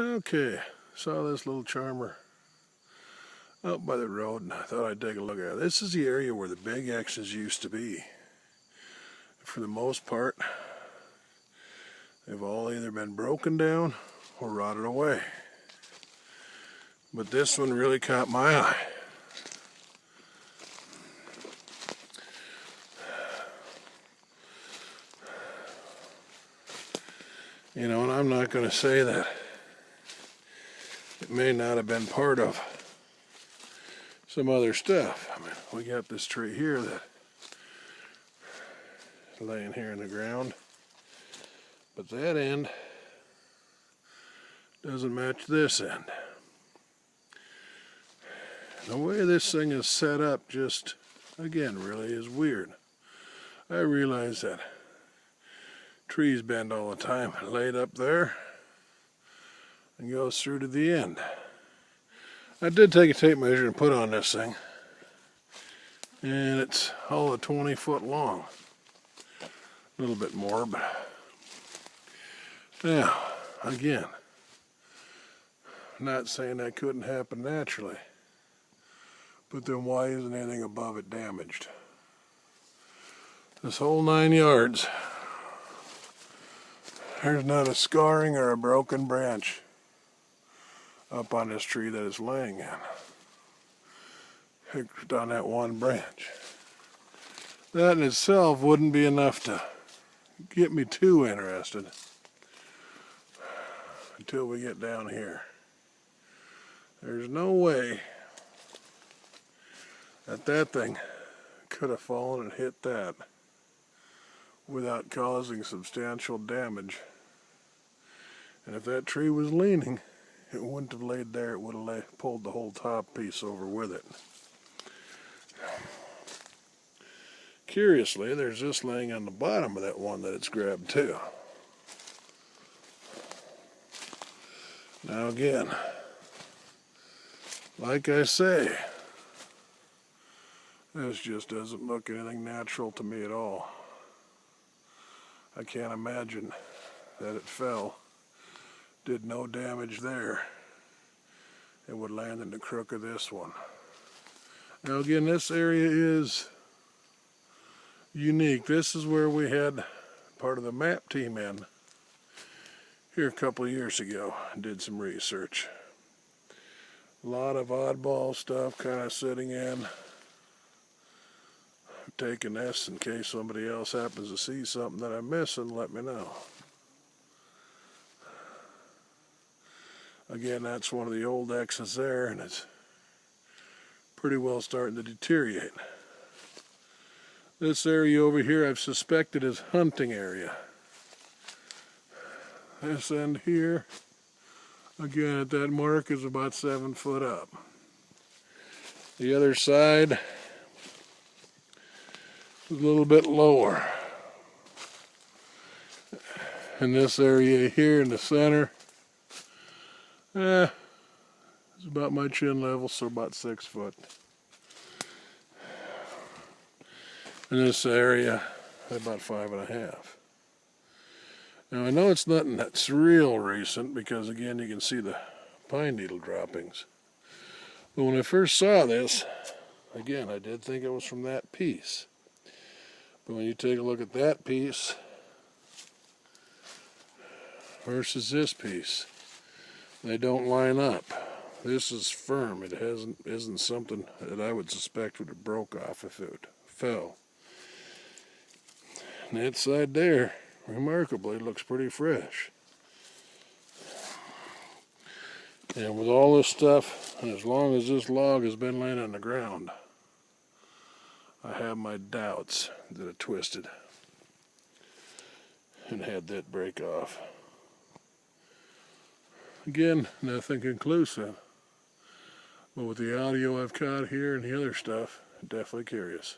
Okay, saw this little charmer out by the road and I thought I'd take a look at it. This is the area where the big X's used to be. For the most part, they've all either been broken down or rotted away. But this one really caught my eye. You know, and I'm not going to say that it may not have been part of some other stuff. I mean, we got this tree here that is laying here in the ground, but that end doesn't match this end. The way this thing is set up just, again, really is weird. I realize that trees bend all the time, laid up there and goes through to the end. I did take a tape measure and put on this thing, and it's all of 20 foot long. A little bit more, but now, again, not saying that couldn't happen naturally, but then why isn't anything above it damaged? This whole 9 yards, there's not a scarring or a broken branch up on this tree that it's laying in. Except on that one branch. That in itself wouldn't be enough to get me too interested until we get down here. There's no way that that thing could have fallen and hit that without causing substantial damage. And if that tree was leaning, it wouldn't have laid there, it would have pulled the whole top piece over with it. Curiously, there's this laying on the bottom of that one that it's grabbed too. Now again, like I say, this just doesn't look anything natural to me at all. I can't imagine that it fell, did no damage there, it would land in the crook of this one. Now again, this area is unique. This is where we had part of the map team in here a couple of years ago and did some research. A lot of oddball stuff kind of sitting in. I'm taking this in case somebody else happens to see something that I'm missing, let me know. Again, that's one of the old X's there, and it's pretty well starting to deteriorate. This area over here I've suspected is hunting area. This end here, again at that mark, is about 7 foot up. The other side is a little bit lower. And this area here in the center, it's about my chin level, so about 6 foot. In this area, about 5.5. Now I know it's nothing that's real recent because again you can see the pine needle droppings. But when I first saw this, again I did think it was from that piece. But when you take a look at that piece versus this piece, they don't line up. This is firm. It isn't something that I would suspect would have broke off if it fell. And that side there, remarkably, looks pretty fresh. And with all this stuff, and as long as this log has been laying on the ground, I have my doubts that it twisted and had that break off. Again, nothing conclusive, but with the audio I've caught here and the other stuff, definitely curious.